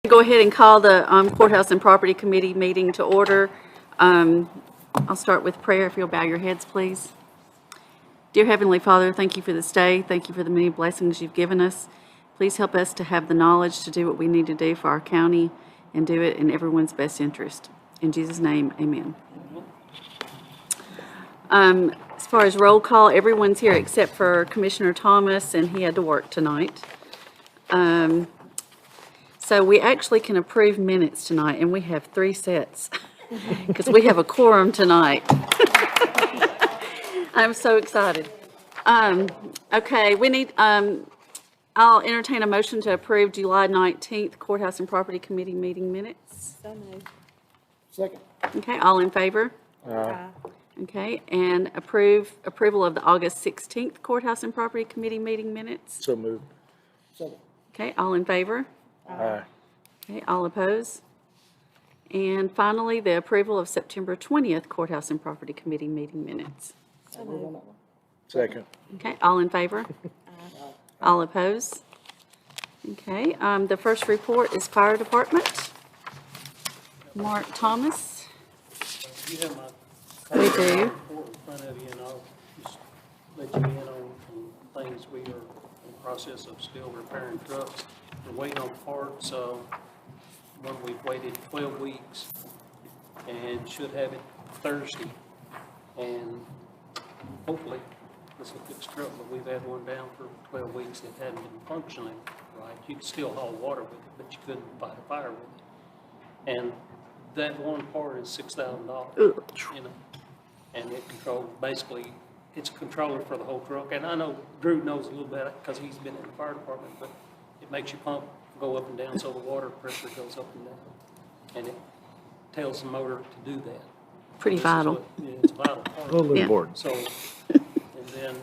Go ahead and call the Courthouse and Property Committee meeting to order. I'll start with prayer. If you'll bow your heads, please. Dear Heavenly Father, thank you for this day. Thank you for the many blessings you've given us. Please help us to have the knowledge to do what we need to do for our county and do it in everyone's best interest. In Jesus' name, amen. As far as roll call, everyone's here except for Commissioner Thomas, and he had to work tonight. So we actually can approve minutes tonight, and we have 3 sets because we have a quorum tonight. I'm so excited. Okay, we need, I'll entertain a motion to approve July 19th Courthouse and Property Committee meeting minutes. So moved. Second. Okay, all in favor? Aye. Okay, and approval of the August 16th Courthouse and Property Committee meeting minutes. So moved. Second. Okay, all in favor? Aye. Okay, all opposed? And finally, the approval of September 20th Courthouse and Property Committee meeting minutes. So moved. Second. Okay, all in favor? All opposed? Okay, the first report is Fire Department. Mark Thomas. You have We my do. report in front of you, and I'll just let you in on some things. We are in the process of still repairing trucks. We're waiting on parts. One we've waited 12 weeks and should have it Thursday. And hopefully this will fix the truck, but we've had one down for 12 weeks that hadn't been functioning right. You could still haul water with it, but you couldn't fight a fire with it. And that one part is $6,000, you know, and it controls, basically, it's a controller for the whole truck. And I know Drew knows a little bit because he's been in the fire department, but it makes your pump go up and down so the water pressure goes up and down. And it tells the motor to do that. Pretty vital. Yeah, it's a vital part. Totally Yeah. important. So, and then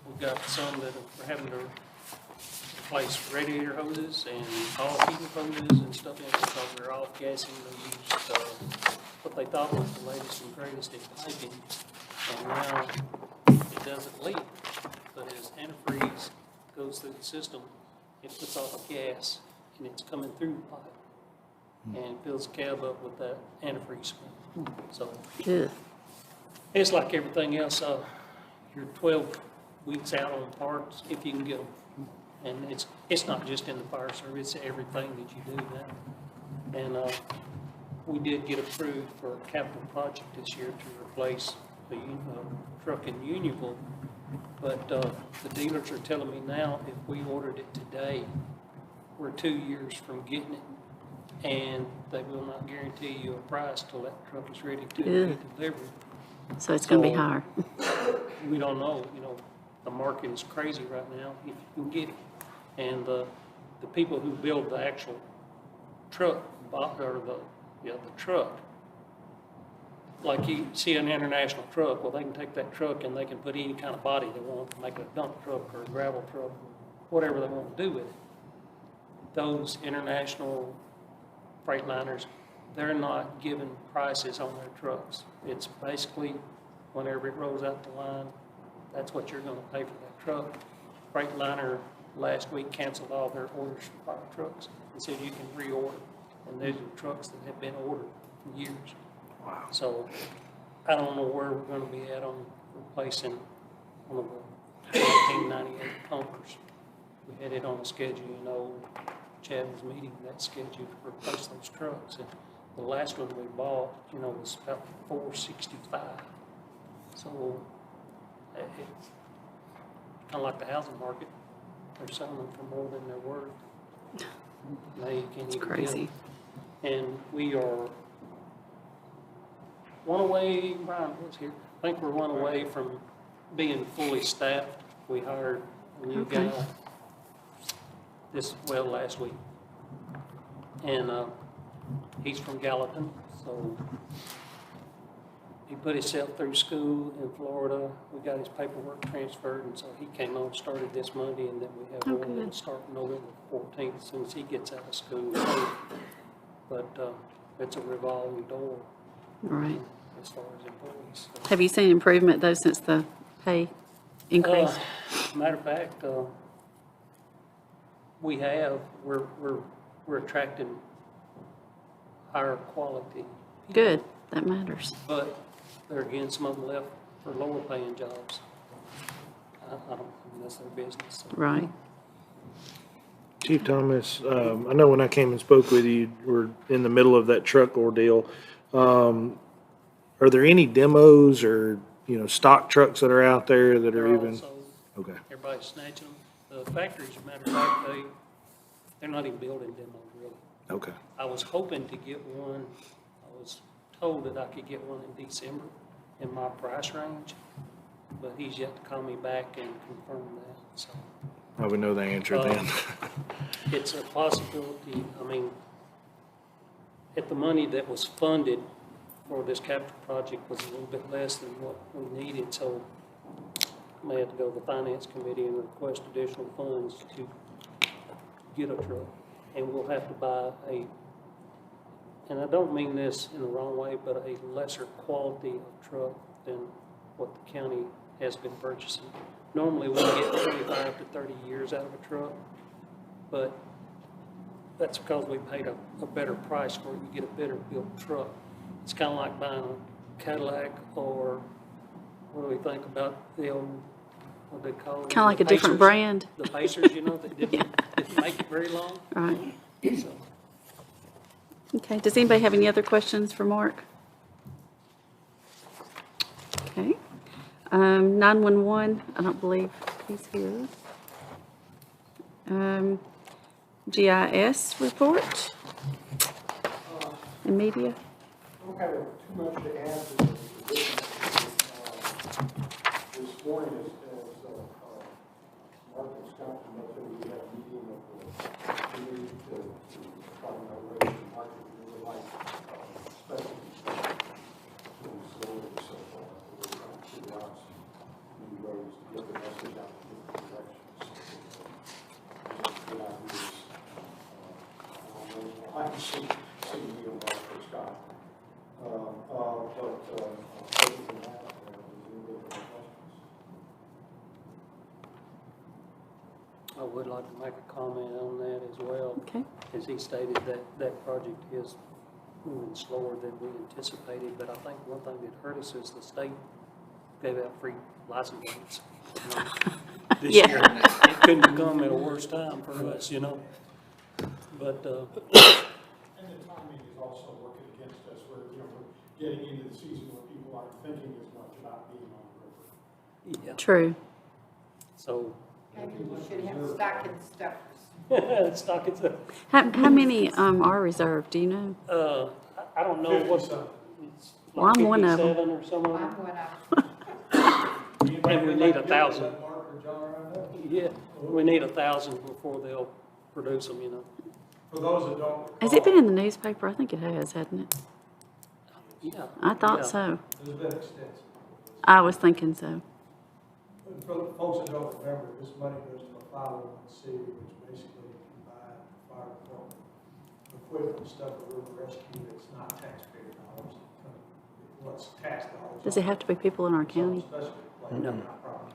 we've got some that are having to replace radiator hoses and all heater hoses and stuff in because they're all gassing. They used what they thought was the latest and greatest in piping, and now it doesn't leak. But as antifreeze goes through the system, it puts off a gas, and it's coming through the pipe and fills the cab up with that antifreeze smoke. So Ugh. it's like everything else. You're 12 weeks out on parts if you can get them. And it's not just in the fire service, it's everything that you do now. And we did get approved for a capital project this year to replace the truck in Unionville. But the dealers are telling me now if we ordered it today, we're 2 years from getting it. And they will not guarantee you a price till that truck is ready to be delivered. So it's going to be higher. We don't know, you know, the market is crazy right now if you can get it. And the people who build the actual truck, or the truck, like you see an international truck, well, they can take that truck and they can put any kind of body they want to make it a dump truck or a gravel truck, whatever they want to do with it. Those international freight liners, they're not giving prices on their trucks. It's basically whenever it rolls out the line, that's what you're going to pay for that truck. Freightliner last week canceled all their orders for fire trucks and said you can reorder. And these are trucks that have been ordered for years. Wow. So I don't know where we're going to be at on replacing one of the 1998 pumpers. We had it on a schedule, you know, Chad was meeting that schedule to replace those trucks. And the last one we bought, you know, was about $465. So it's kind of like the housing market. They're selling them for more than they're worth. Now you can't even Crazy. get them. And we are one away, Brian was here, I think we're one away from being fully staffed. We hired a new guy last week. And he's from Gallatin, so he put himself through school in Florida. We got his paperwork transferred, and so he came on, started this Monday, and then we have one that'll start November 14th as soon as he gets out of school. But it's a revolving door. Right. As far as employees. So. Have you seen improvement, though, since the pay increase? Matter of fact, we're attracting higher quality. Good, that matters. But there again, some of them left for lower paying jobs. I mean, that's their business. So. Right. Chief Thomas, I know when I came and spoke with you, we're in the middle of that truck ordeal. Are there any demos or, stock trucks that are out there that are They're even? also, Okay, everybody's snatching them. The factories, as a matter of fact, they're not even building demos really. okay. I was hoping to get one, I was told that I could get one in December in my price range, but he's yet to call me back and confirm that, so. I would know the answer then. It's a possibility. I mean, if the money that was funded for this capital project was a little bit less than what we needed, so I may have to go to the finance committee and request additional funds to get a truck. And we'll have to buy and I don't mean this in the wrong way, but a lesser quality of truck than what the county has been purchasing. Normally, we get 25 to 30 years out of a truck, but that's because we paid a better price for it. You get a better built truck. It's kind of like buying a Cadillac, or what do we think about the old, what they call it? Kind of like a different Pacers. brand. The Pacers, that didn't make it very long. Right. So, Okay, does anybody have any other questions for Mark? Okay. 911, I don't believe he's here. GIS report and media. I don't have too much to add to this. This morning, as Mark and Scott mentioned, we had a meeting of the committee to talk about rates and market. We would like specialties to slow it so far. We're trying to figure out some new ways to get the message out in different directions. Good ideas. I can see you on Mark or Scott. Other than that, I would like to make a comment on that as well. Okay. As he stated, that project is moving slower than we anticipated, but I think one thing that hurt us is the state gave out free license plates. This Yeah. year, it couldn't come at a worse time for us, But, and the timing is also working against us, where, we're getting into the season where people aren't thinking as much about being on the river. yeah, True. so, Maybe we should have stocking stuffers. stock it's a, How many are reserved, do you know? I don't know what, 50-something. it's Well, like I'm one of 'em. 57 or something. I'm one of And we need 1,000. Mark or John right now? Yeah, we need 1,000 before they'll produce them, For those that don't. Has it been in the newspaper? I think it has, hasn't it? Yeah. I thought yeah. so. It's been extensive. I was thinking so. And for the folks that don't remember, this money goes to a 501c, which basically can buy fire department equipment and stuff for river rescue. It's not taxpayer dollars. What's tax dollars? Does it have to be people in our county? No.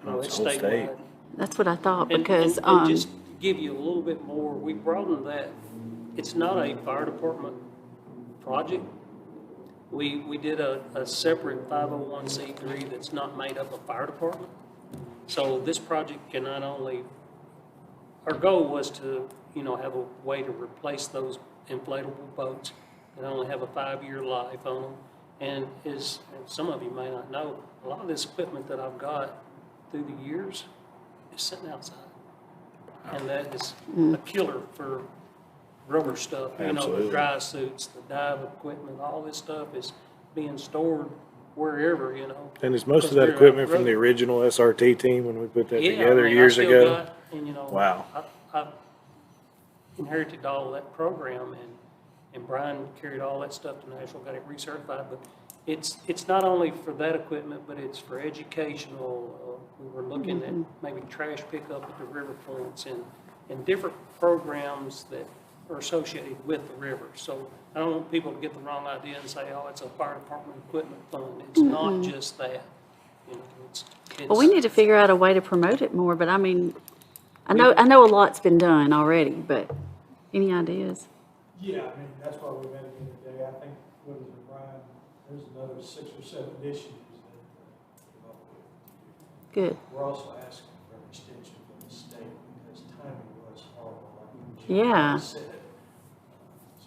No, it's Whole state. statewide. That's what I thought, And- because, and just to give you a little bit more, we broadened that. It's not a fire department project. We did a separate 501c3 that's not made up of fire department. So this project can not only, our goal was to, have a way to replace those inflatable boats that only have a 5-year life on them. And and some of you may not know, a lot of this equipment that I've got through the years is sitting outside. And that is a killer for rubber stuff, the Absolutely. dry suits, the dive equipment, all this stuff is being stored wherever, And is most of Because that we're equipment from road- the original SRT team when we put that Yeah, together I mean, years I still ago? got- and, Wow. I inherited all of that program, and Brian carried all that stuff to Nashville, got it recertified, but it's not only for that equipment, but it's for educational. We were looking at maybe trash pickup at the river points and different programs that are associated with the river. So I don't want people to get the wrong idea and say, oh, it's a fire department equipment fund. It's not just that. well, we need to figure out a way to promote it more, but I know a lot's been done already, but any ideas? Yeah, I mean, that's why we met again today. I think, what is it, Brian, there's another 6 or 7 issues that came up with. Good. We're also asking for an extension from the state because timing was horrible, like Yeah. said.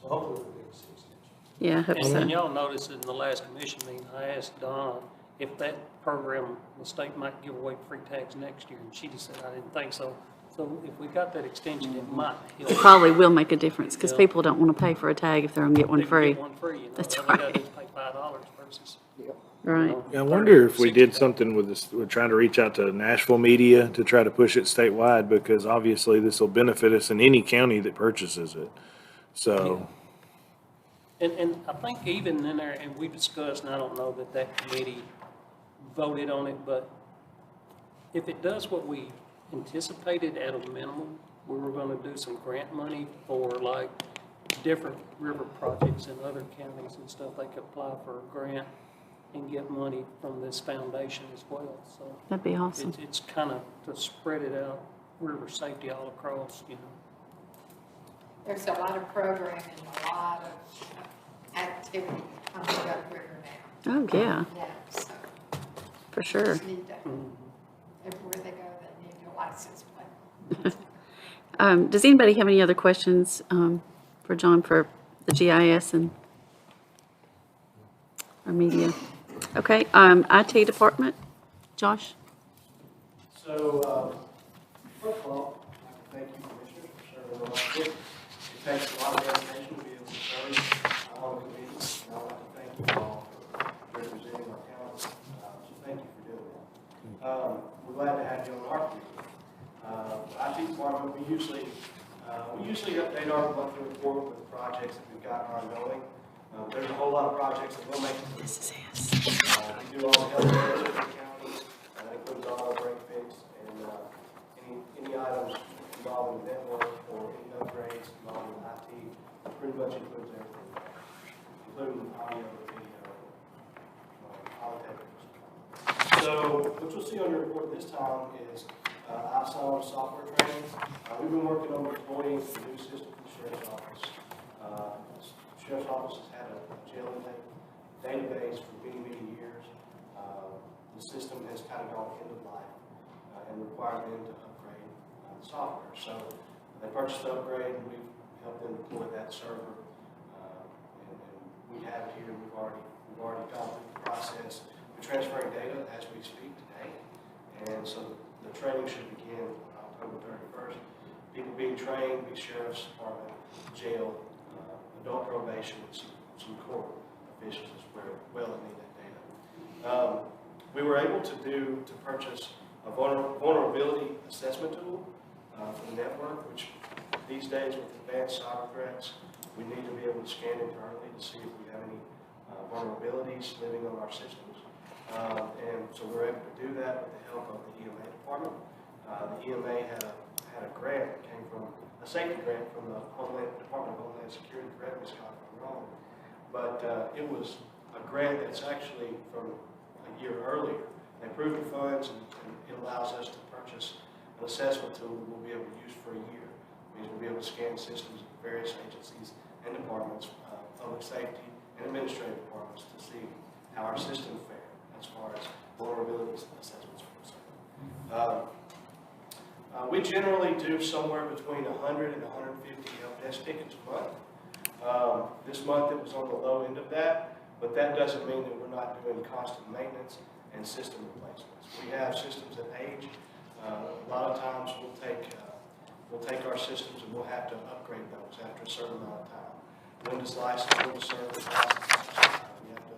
So hopefully we'll get this extension. Yeah, I hope And so. y'all noticed in the last commission meeting, I asked Donna if that program, the state might give away free tags next year, and she just said, I didn't think so. So if we got that extension, it might help. It probably will make a difference because Yeah. people don't want to pay for a tag if they're going to get one They can free. get one free, you know, That's all they gotta right. do is pay $5 versus. Right. Yeah, I wonder if we did $60. something with this, we're trying to reach out to Nashville media to try to push it statewide, because obviously this will benefit us in any county that purchases it. So, And I think even in there, and we discussed, and I don't know that that committee voted on it, but if it does what we anticipated at a minimum, we were gonna do some grant money for like different river projects in other counties and stuff. They could apply for a grant and get money from this foundation as well, so. That'd be awesome. It's kind of to spread it out, river safety all across, you know. There's a lot of programming, a lot of activity coming up river now. Oh, yeah, Yeah, so for sure. just need to, everywhere they go, they need a license plate. Does anybody have any other questions for John for the GIS and our media? Okay, IT department, Josh? So, first of all, I'd like to thank you, Commissioners, for serving on our committee. It takes a lot of dedication to be able to serve on a committee, and I'd like to thank you all for representing our county. So thank you for doing that. We're glad to have you on our committee. IT department, we usually update our monthly report with the projects that we've got ongoing. There's a whole lot of projects that will make it. This is his. We do all the health care in the county, that includes all our break fix, and any items involving the network or any upgrades involving IT, pretty much includes everything, including audio, video, all the technical stuff. So what you'll see on your report this time is ISO software training. We've been working on deploying a new system for the Sheriff's Office. The Sheriff's Office has had a jail intake database for many, many years. The system has kind of gone end of life and required them to upgrade the software. So they purchased the upgrade, and we've helped them deploy that server. And we have it here. We've already gone through the process. We're transferring data as we speak today, and so the training should begin October 31st. People being trained, be sheriff's department, jail, adult probation, and some court officials as well that need that data. We were able to purchase a vulnerability assessment tool for the network, which these days with advanced cyber threats, we need to be able to scan internally to see if we have any vulnerabilities living on our systems. And so we're able to do that with the help of the EMA department. The EMA had a grant that came from a safety grant from the Department of Homeland Security. Correct me, Scott, if I'm wrong. But it was a grant that's actually from a year earlier. They approved the funds, and it allows us to purchase an assessment tool that we'll be able to use for a year. It means we'll be able to scan systems of various agencies and departments, public safety and administrative departments, to see how our systems fare as far as vulnerability assessments are concerned. We generally do somewhere between 100 and 150 help desk tickets a month. This month it was on the low end of that, but that doesn't mean that we're not doing constant maintenance and system replacements. We have systems that age. A lot of times we'll take our systems and we'll have to upgrade those after a certain amount of time. Windows license, Windows Server license, we have to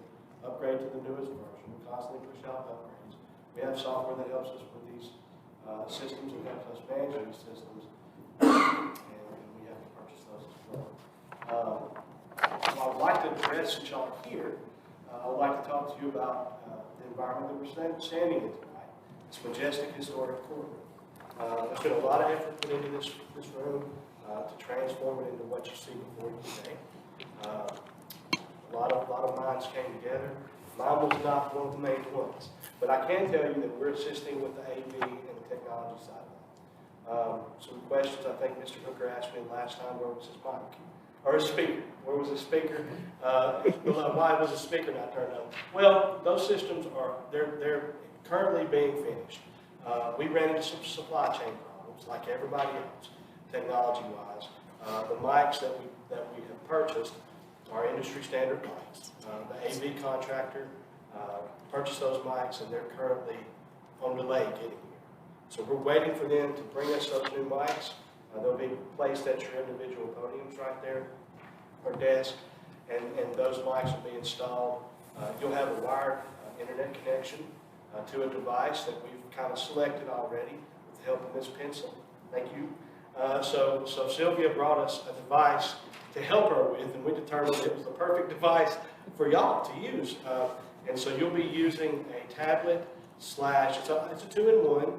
upgrade to the newest version. We constantly push out upgrades. We have software that helps us with these systems and helps us manage these systems, and we have to purchase those as well. I would like to address, since y'all are here, I would like to talk to you about the environment that we're standing in tonight. It's majestic, historic courtroom. There's been a lot of effort put into this room to transform it into what you see before you today. A lot of minds came together. Mine was not one of the main ones, but I can tell you that we're assisting with the AV and the technology side of that. Some questions I think Mr. Hooker asked me last time, where was his mic? or a speaker. Where was the speaker? Why was the speaker not turned on? Well, those systems they're currently being finished. We ran into some supply chain problems like everybody else, technology-wise. The mics that we have purchased are industry standard mics. The AV contractor purchased those mics, and they're currently on delay getting here. So we're waiting for them to bring us those new mics. They'll be placed at your individual podiums right there, or desk, and those mics will be installed. You'll have a wired internet connection to a device that we've kind of selected already with the help of Ms. Pencil. Thank you. So Sylvia brought us a device to help her with, and we determined it was the perfect device for y'all to use. And so you'll be using a tablet slash, it's a two-in-one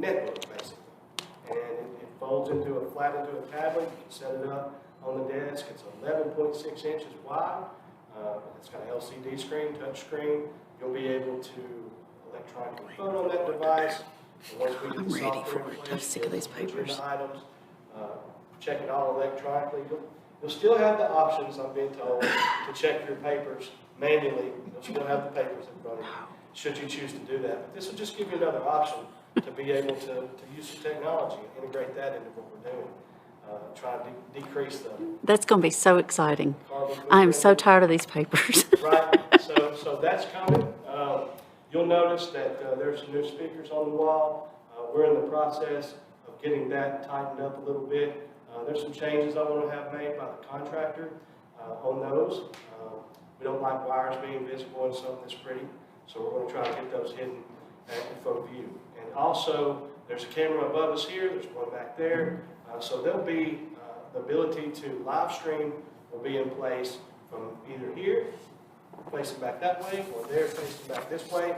netbook, basically. And it folds flat into a tablet. You can set it up on the desk. It's 11.6 inches wide. It's got an LCD screen, touch screen. You'll be able to electronically vote on that device. And once we get the software in place, I'm sick of these papers. Items, check it all electronically. You'll still have the options, I'm being told, to check your papers manually. You'll still have the papers in front of you, should you choose to do that. But this will just give you another option to be able to use some technology and integrate that into what we're doing. Try to decrease the That's going to be so exciting. carbon I am so footprint. tired of these papers. Right, so that's coming. You'll notice that there's some new speakers on the wall. We're in the process of getting that tightened up a little bit. There's some changes I want to have made by the contractor on those. We don't like wires being visible in something that's pretty, so we're going to try to get those hidden in front of view. And also, there's a camera above us here, there's one back there. So there'll be the ability to live stream will be in place from either here, facing back that way, or there, facing back this way.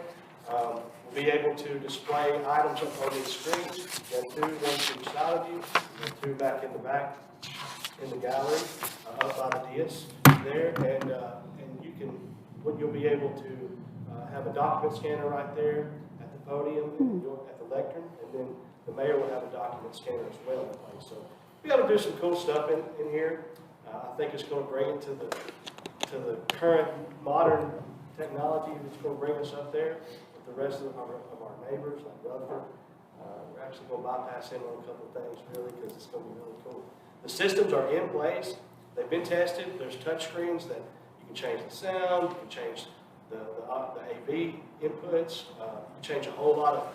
We'll be able to display items up on these screens. You have one to each side of you, and two back in the back in the gallery, up by the dais there, and you can, you'll be able to have a document scanner right there at the podium, and at the lectern, and then the mayor will have a document scanner as well in place. So we got to do some cool stuff in here. I think it's going to bring it to the current modern technology that's going to bring us up there with the rest of our neighbors, like Rutherford. We're actually going to bypass him on a couple of things, really, because it's going to be really cool. The systems are in place. They've been tested. There's touch screens that you can change the sound, you can change the AV inputs, you can change a whole lot of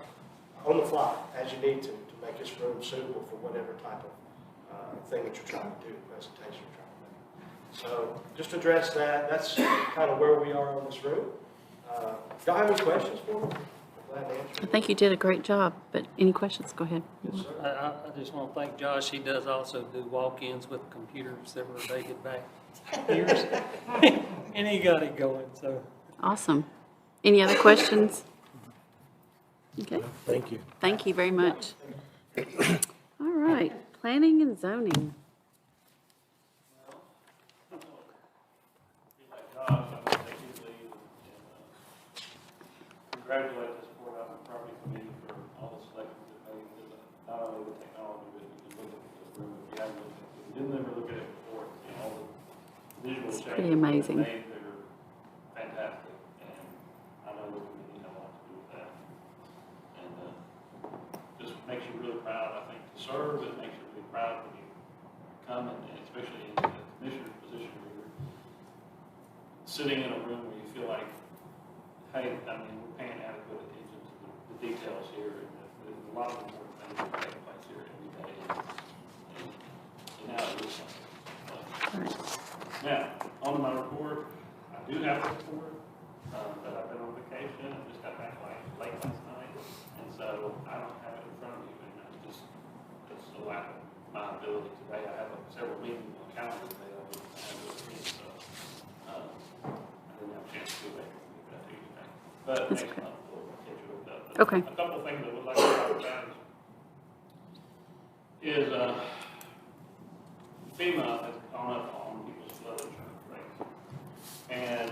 on the fly as you need to make this room suitable for whatever type of thing that you're trying to do, presentation you're trying to make. So just to address that, that's kind of where we are on this room. Y'all have any questions for me? I'm glad to answer. I think you did a great job, but any questions? Go ahead. Yes, sir. I just want to thank Josh. He does also do walk-ins with computers that were dated back years. And he got it going, so. Awesome. Any other questions? Okay. Thank you. Thank you very much. All right, planning and zoning. Congratulate this Courthouse and Property Committee for all the selections it made, not only the technology, but you can look at this room if you haven't looked at it. If you didn't ever look at it before, you know, all the visual It's changes pretty amazing. that are made that are fantastic, and I know the committee had a lot to do with that. And just makes you really proud, I think, to serve. It makes you really proud when you come, and especially in the commissioner's position where you're sitting in a room where you feel like, hey, I mean, we're paying adequate attention to the details here, and there's a lot of important things that take place here every day, and now it is something. All right. Now, on to my report. I do have a report, but I've been on vacation. I just got back late last night, and so I don't have it in front of me, and it's a lack of my ability today. I have several meetings on calendar today that I have with me, so I didn't have a chance to go back. But next month we'll catch you with that. Okay. A couple of things I would like to talk about is FEMA has gone up on people's flood insurance rates. And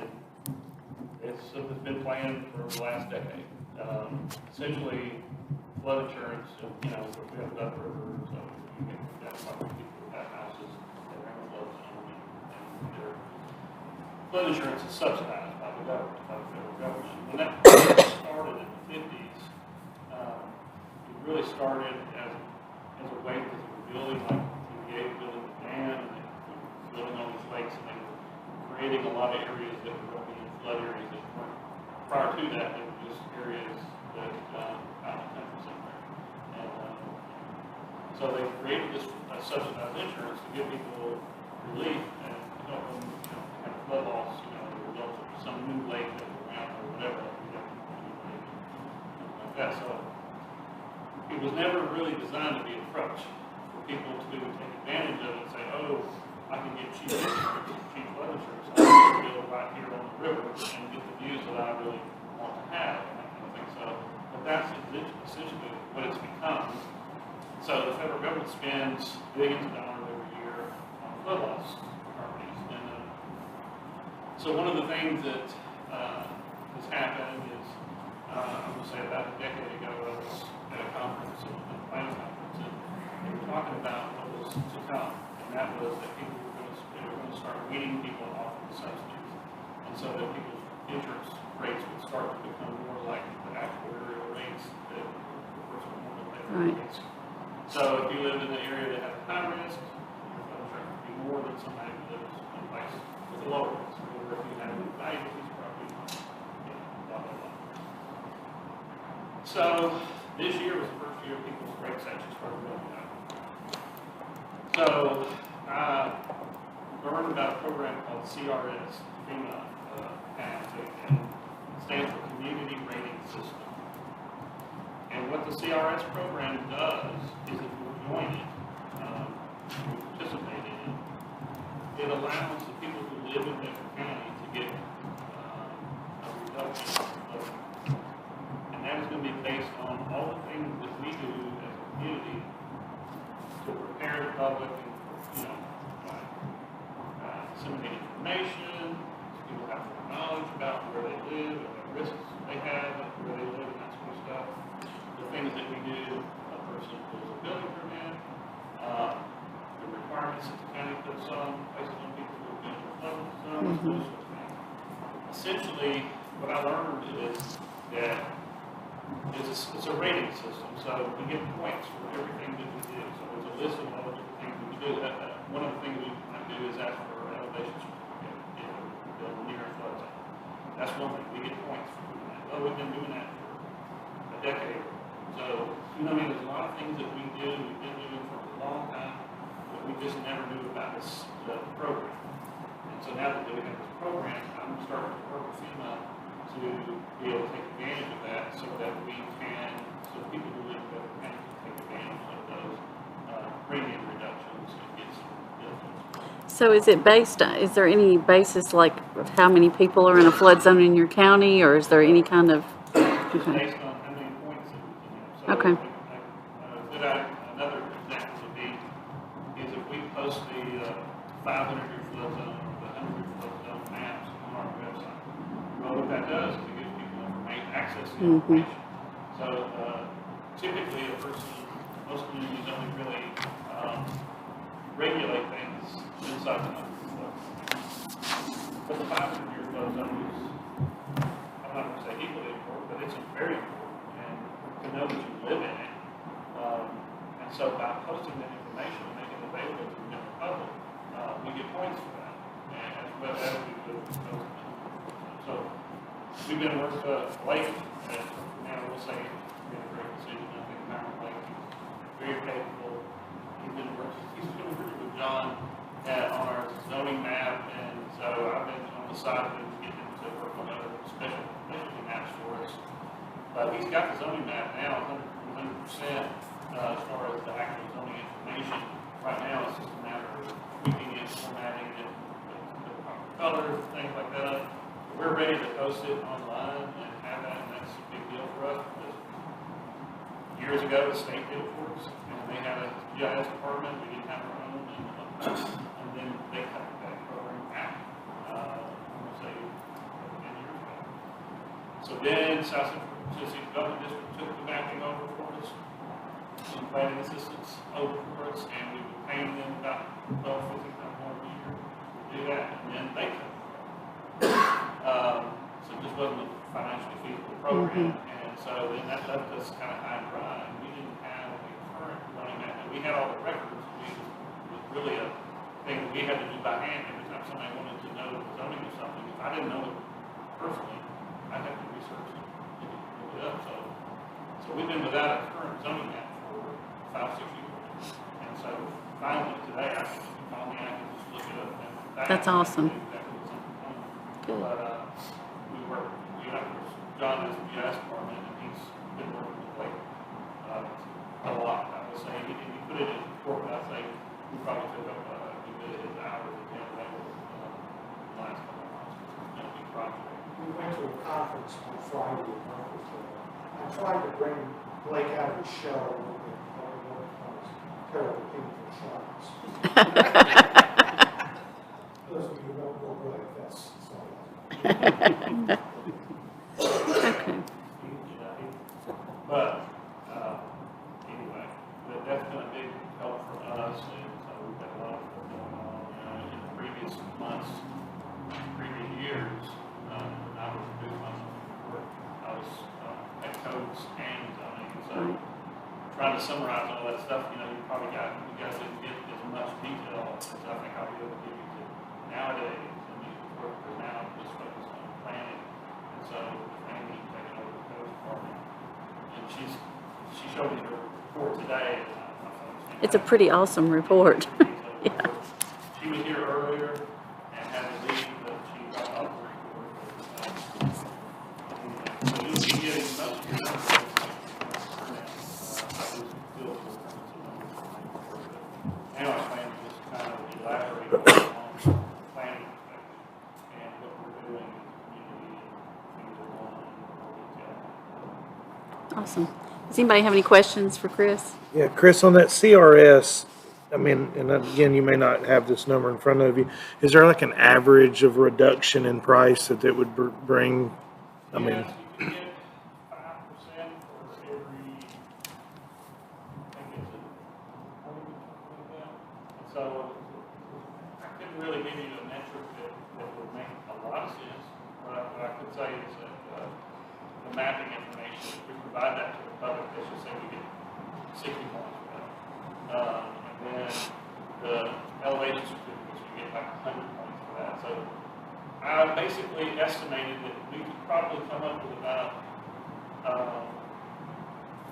it's been planned for the last decade. Essentially, flood insurance, you know, we have got rivers, so you get down by people who have houses that are in the flood zone. flood insurance is subsidized by the government, by the federal government. When that started in the 50s, it really started as a way because they were building like TVA, building the dam, and they were building all these lakes, and they were creating a lot of areas that were going to be in flood areas that weren't. Prior to that, they were just areas that out in the country somewhere. And so they created this subsidized insurance to give people relief and help them, have flood loss, the result of some new lake that was around or whatever. Like that. So it was never really designed to be a crutch for people to take advantage of it and say, oh, I can get cheap insurance, cheap flood insurance. I can build right here on the river and get the views that I really want to have, and that kind of thing. So, but that's essentially what it's become. So the federal government spends billions of dollars every year on flood loss properties. And so one of the things that has happened is, I would say about a decade ago, I was at a conference, a planning conference, and they were talking about what was to come. And that was that people were going to start weaning people off of the subsidies. And so that people's insurance rates would start to become more like the actuarial rates that the person would normally pay for. Right. So if you live in an area that has a high risk, your flood insurance would be more than somebody who lives in a place with a low risk. Or if you have a valuable piece of property, blah, blah, blah. So this year was the first year people's rates actually started going up. So I learned about a program called CRS, FEMA has, and it stands for Community Rating System. And what the CRS program does is if you join it, you participate in it, it allows the people who live in Bedford County to get a reduction of, and that is going to be based on all the things that we do as a community to prepare the public and, disseminate information, so people have more knowledge about where they live, and what risks they have, and where they live, and that sort of stuff. The things that we do, a person pulls a building permit, the requirements that the county puts on, places on people who have been in flood zones, those sorts of things. Essentially, what I learned is that it's a rating system, so we get points for everything that we do. So there's a list of all the different things that we do. One of the things we might do is ask for an elevation certificate if we're building near a flood zone. That's one thing. We get points for doing that. Well, we've been doing that for a decade. So, there's a lot of things that we do, we've been doing for a long time, but we just never knew about this program. And so now that we have this program, I'm starting to work with FEMA to be able to take advantage of that so that we can, so people who live in Bedford County can take advantage of those premium reductions and get some benefits. So is it based, is there any basis like of how many people are in a flood zone in your county, or is there any kind of? Just Okay. based on how many points that we can have. So Okay. another example would be is if we post the 500-year flood zone or the 100-year flood zone maps on our website. Well, what that does is it gives people access to information. So typically a person, most communities only really regulate things inside the 100-year flood zone. But the 500-year flood zone is, I'm not going to say equally important, but it's very important, and to know that you live in it. And so by posting that information and making it available to the general public, we get points for that, and as well as we do posting it. So we've been working with Lake, and now we'll say we had a great decision. I think Myron Lake is very capable. He's doing a pretty good job on our zoning map, and so I've been on the side of him getting him to work on other specialty maps for us. But he's got the zoning map now 100% as far as the actual zoning information. Right now, it's just a matter of tweaking it, formatting it, the proper colors, and things like that. We're ready to post it online and have that, and that's a big deal for us because years ago the state did it for us, and they had a GIS department. We didn't have our own, and then they cut that program out. I'm going to say 10 years ago. So then South Central Tennessee Development District took the mapping over for us, some planning assistance over for us, and we were paying them about $12,000, $15,000 a year to do that, and then they took it. And so then that left us kind of high and dry, and we didn't have a current zoning map. And we had all the records, it was really a thing that we had to do by hand every time somebody wanted to know the zoning of something. If I didn't know it personally, I'd have to research it, look it up. So we've been without a current zoning map for 5, 6 years. And so finally today, I can call me, I can just look it up. And That's awesome. Exactly what's on the phone. Good. But we have John is the GIS department, and he's been working with Blake a lot. I would say, if you put it in corporate, I'd say we probably took up a good bit of his hours at the last couple of months. It's been a big project. We went to a conference on Friday in Murfreesboro. I tried to bring Blake out of his shell a little bit, but it worked on his terrible painful sharks. Those of you who don't know Blake, that's all. Okay. But, anyway, that's been a big help for us, and so we've got a lot of stuff going on. In the previous months, previous years, when I was doing my work, I was at codes and zoning, and so trying to summarize all that stuff, you guys didn't get as much detail as I think I'll be able to give you to nowadays. I mean, for now, I'm just focused on planning, and so Amy taking over the code department, and she showed me her report today. And my phone's It's a pretty awesome report. Yeah. She was here earlier and had to leave, but she got off the report. So you'll be getting most of your numbers. I was still now I plan to just kind of elaborate on planning and what we're doing in the community and things are going on in more detail. Awesome. Does anybody have any questions for Chris? Yeah, Chris, on that CRS, I mean, and again, you may not have this number in front of you. Is there like an average of reduction in price that would bring? I mean, Yes, you can get 5% for every, I think it's a 40, something like that. And so I couldn't really give you a metric that would make a lot of sense. What I could say is that the mapping information, if we provide that to the public, let's just say we get 60 points for that. And then the elevation certificates, we get like 100 points for that. So I basically estimated that we could probably come up with about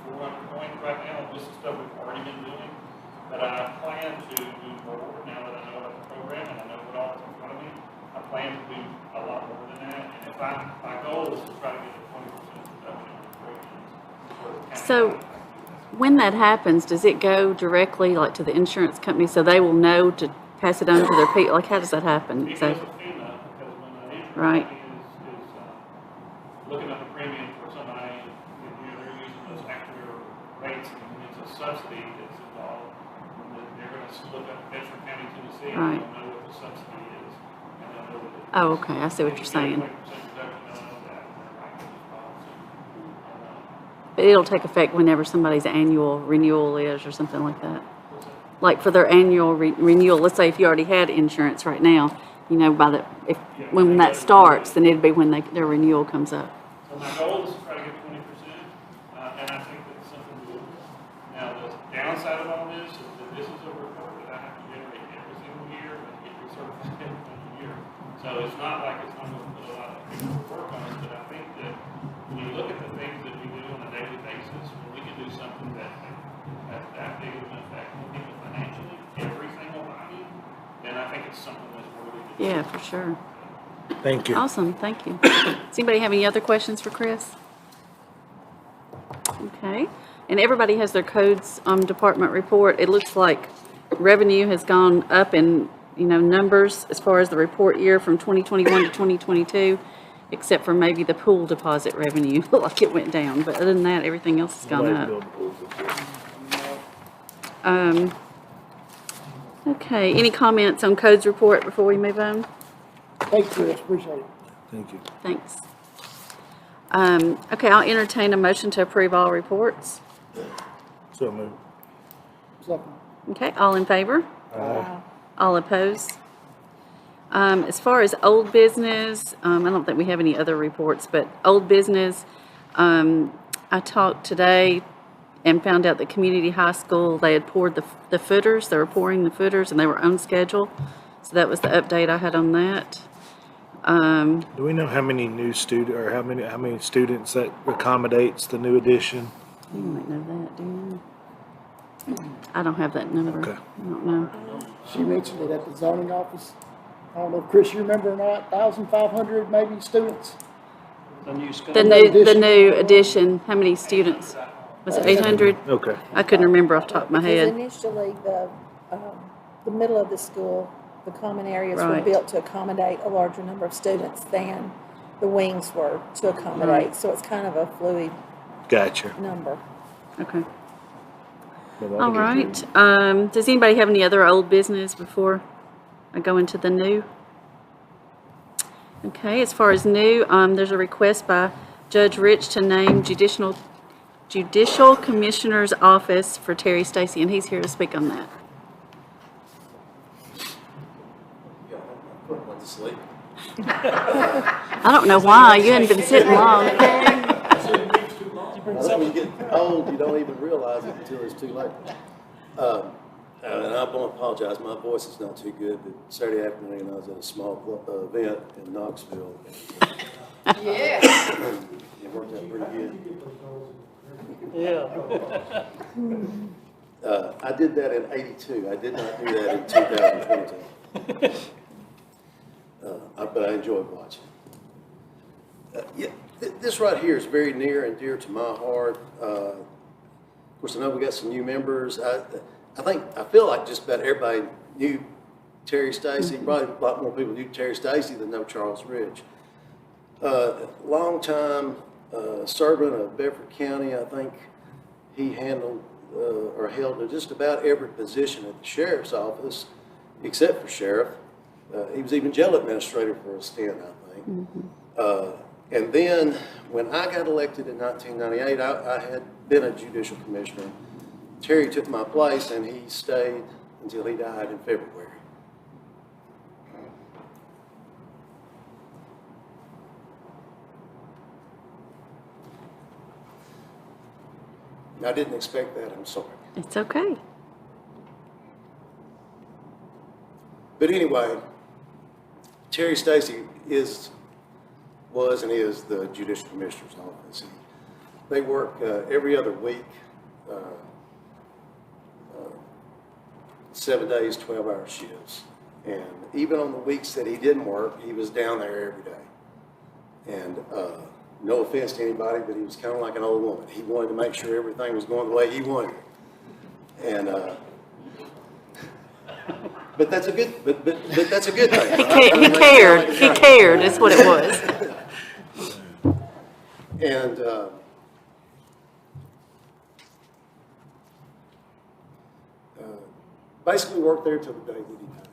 400 points right now. This is stuff we've already been doing, but I plan to do more now that I know about the program and I know what all is in front of me. I plan to do a lot more than that, and if my goal is to try to get a 20% reduction in premiums for the county. So when that happens, does it go directly like to the insurance company so they will know to pass it on to their people? Like how does that happen? It So, goes to FEMA, because when the insurance Right. company is looking up a premium for somebody, they're using those actuarial rates, and it's a subsidy that's involved. And they're going to look up Bedford County, Tennessee, and Right. they'll know what the subsidy is, and they'll know what it is. oh, okay, I see what you're saying. 20% reduction, they'll know that, and they're like, this policy. And, But it'll take effect whenever somebody's annual renewal is or something like that. what's that? Like for their annual renewal, let's say if you already had insurance right now, by the, when that starts, then it'd be when their renewal comes up. So my goal is to try to get 20%, and I think that's something doable. Now, the downside of all this is that this is a report that I have to generate every single year and get recertified every year. So it's not like it's not going to put a lot of extra work on us, but I think that when you look at the things that we do on a daily basis, when we can do something that has that big of an effect on people financially, every single body, then I think it's something that's worthy to do. Yeah, for sure. thank you. Awesome, thank you. Does anybody have any other questions for Chris? Okay, and everybody has their codes department report. It looks like revenue has gone up in, numbers as far as the report year from 2021 to 2022, except for maybe the pool deposit revenue, like it went down. But other than that, everything else has gone up. Okay, any comments on codes report before we move on? Thanks, Chris, appreciate it. Thank you. Thanks. Okay, I'll entertain a motion to approve all reports. So moved. Second. Okay, all in favor? Aye. All opposed? As far as old business, I don't think we have any other reports, but old business, I talked today and found out that Community High School, they had poured the footers, they were pouring the footers, and they were on schedule. So that was the update I had on that. Do we know how many new or how many students that accommodates the new addition? You might know that, do you? I don't have that number. Okay. I don't know. She mentioned it at the zoning office. I don't know if Chris, you remember or not, 1,500 maybe students? The new school. The new addition, how many students? Was it 800? Okay. I couldn't remember off the top of my Because head. initially, the middle of the school, the common areas were Right. built to accommodate a larger number of students than the wings were to accommodate. Right. So it's kind of a fluid Gotcha. number. Okay. Well, All that'll get right. Does anybody have any other old business before I go into the new? Okay, as far as new, there's a request by Judge Rich to name Judicial Commissioner's Office for Terry Stacy, and he's here to speak on that. Went to sleep. I don't know why, you hadn't been sitting long. When you get old, you don't even realize it until it's too late. And I want to apologize, my voice is not too good, but Saturday afternoon I was at a small event in Knoxville. Yeah. It worked out pretty good. Yeah. I did that in '82. I did not do that in 2022. But I enjoyed watching. Yeah, this right here is very near and dear to my heart. Of course, I know we got some new members. I feel like just about everybody knew Terry Stacy. Probably a lot more people knew Terry Stacy than know Charles Ridge. Long time servant of Bedford County. I think he handled or held just about every position at the sheriff's office, except for sheriff. He was even jail administrator for a stint, I think. And then when I got elected in 1998, I had been a judicial commissioner. Terry took my place, and he stayed until he died in February. I didn't expect that, I'm sorry. It's okay. But anyway, Terry Stacy was and is the Judicial Commissioner's Office. They work every other week, 7 days, 12-hour shifts. And even on the weeks that he didn't work, he was down there every day. And no offense to anybody, but he was kind of like an old woman. He wanted to make sure everything was going the way he wanted it. And but that's a good, but that's a good thing. He cared. He cared is what it was. And basically worked there till the day that he died.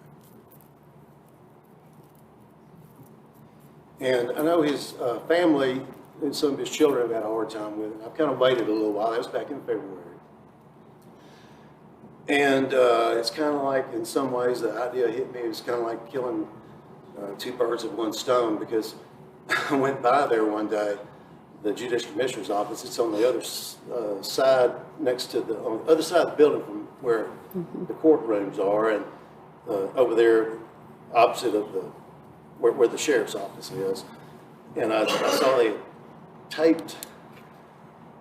And I know his family and some of his children have had a hard time with it. I've kind of waited a little while. That was back in February. And it's kind of like, in some ways, the idea hit me. It was kind of like killing two birds with one stone, because I went by there one day, the Judicial Commissioner's Office. It's on the other side, on the other side of the building from where the courtrooms are, and over there, opposite of where the sheriff's office is. And I saw they taped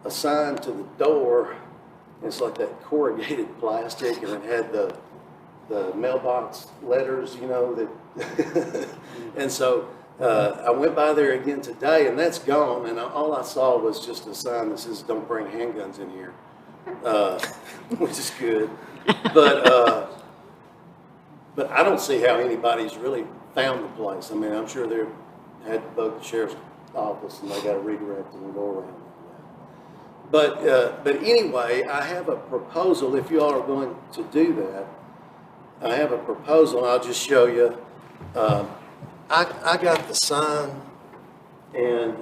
a sign to the door. It's like that corrugated plastic, and it had the mailbox letters, you know, that. And so I went by there again today, and that's gone. And all I saw was just a sign that says, "Don't bring handguns in here," which is good. But I don't see how anybody's really found the place. I mean, I'm sure they had to bug the sheriff's office, and they got to redirect and go around. But anyway, I have a proposal. If you all are going to do that, I have a proposal, and I'll just show you. I got the sign, and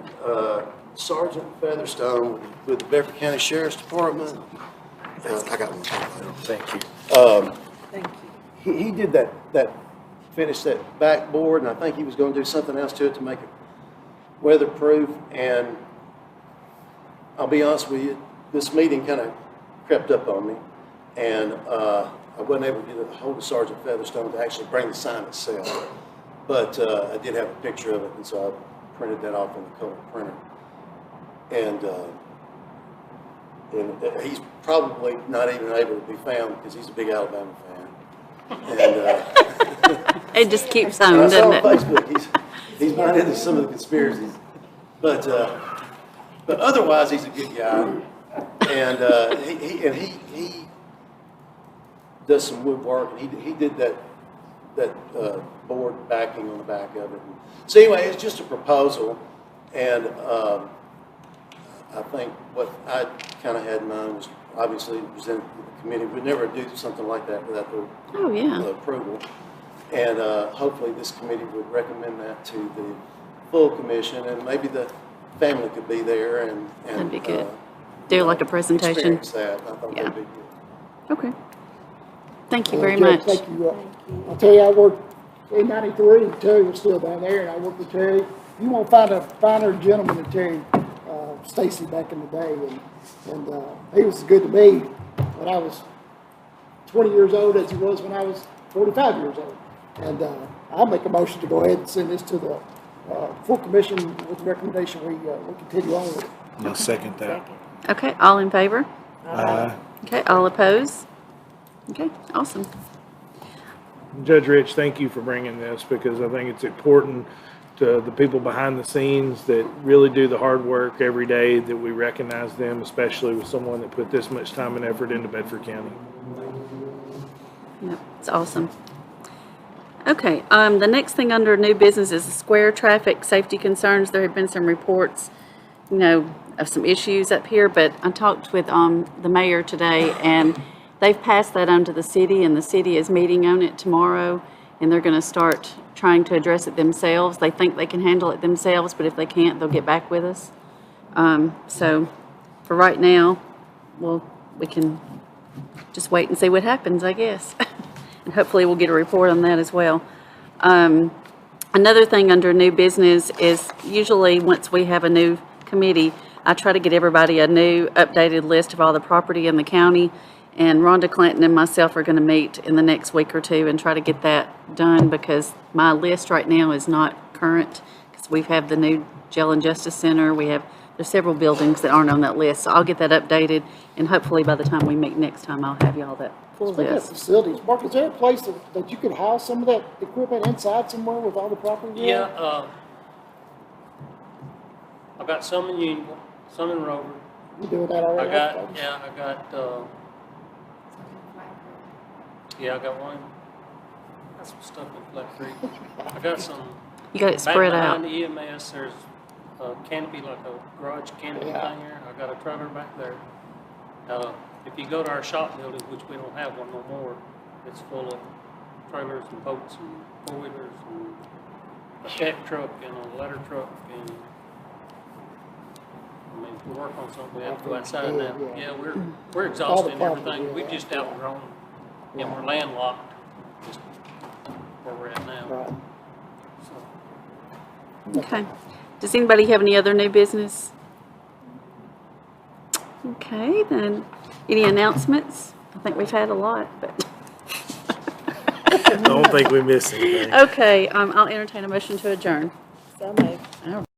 Sergeant Featherstone with the Bedford County Sheriff's Department. I got one. Thank you. Thank you. He did that finished that backboard, and I think he was going to do something else to it to make it weatherproof. And I'll be honest with you, this meeting kind of crept up on me, and I wasn't able to get a hold of Sergeant Featherstone to actually bring the sign itself. But I did have a picture of it, and so I printed that off on the color printer. And he's probably not even able to be found because he's a big Alabama fan. And It just keeps and on, I saw doesn't on it? Facebook, he's not into some of the conspiracies. But otherwise, he's a good guy. And he does some woodwork, and he did that board backing on the back of it. So anyway, it's just a proposal, and I think what I kind of had in mind was obviously present to the committee. We'd never do something like that without their Oh, yeah. approval. And hopefully this committee would recommend that to the full commission, and maybe the family could be there and That'd be good. Do like a presentation. Experience that. I thought Yeah. that'd be good. Okay. Thank you very Judge, much. Thank you. I'll tell you, I worked in '93, Terry was still down there, and I worked with Terry. You won't find a finer gentleman than Terry Stacy back in the day, and he was as good to me when I was 20 years old as he was when I was 45 years old. And I'll make a motion to go ahead and send this to the full commission with the recommendation we continue on with it. I'll second that. Okay, all in favor? Aye. Okay, all opposed? Okay, awesome. Judge Rich, thank you for bringing this, because I think it's important to the people behind the scenes that really do the hard work every day, that we recognize them, especially with someone that put this much time and effort into Bedford County. Yep, it's awesome. Okay, the next thing under new business is the square traffic safety concerns. There have been some reports, of some issues up here, but I talked with the mayor today, and they've passed that on to the city, and the city is meeting on it tomorrow, and they're going to start trying to address it themselves. They think they can handle it themselves, but if they can't, they'll get back with us. So for right now, we can just wait and see what happens, I guess. And hopefully we'll get a report on that as well. Another thing under new business is usually once we have a new committee, I try to get everybody a new updated list of all the property in the county. And Rhonda Clinton and myself are going to meet in the next week or two and try to get that done, because my list right now is not current, because we have the new Jail and Justice Center. There's several buildings that aren't on that list. So I'll get that updated, and hopefully by the time we meet next time, I'll have you all that full Speaking of list. facilities, Mark, is there a place that you could house some of that equipment inside somewhere with all the property? there? Yeah, I got some in Unionville, some in Rover. You doing that already? I got one. Got some stuff in Flat Creek. I got some. You got it spread out. Back behind the EMS, there's a canopy, like a garage canopy thing here. I got a trailer back there. If you go to our shop building, which we don't have one no more, it's full of trailers and boats and four-wheelers and a tech truck and a ladder truck, and I mean, if we work on something, we have to go outside now. Yeah, we're exhausted and everything. We've just outgrown, and we're landlocked, just where we're at now. Right. So, Okay. Does anybody have any other new business? Okay, then, any announcements? I think we've had a lot, but, I don't think we missed anything. okay, I'll entertain a motion to adjourn. So moved. All right.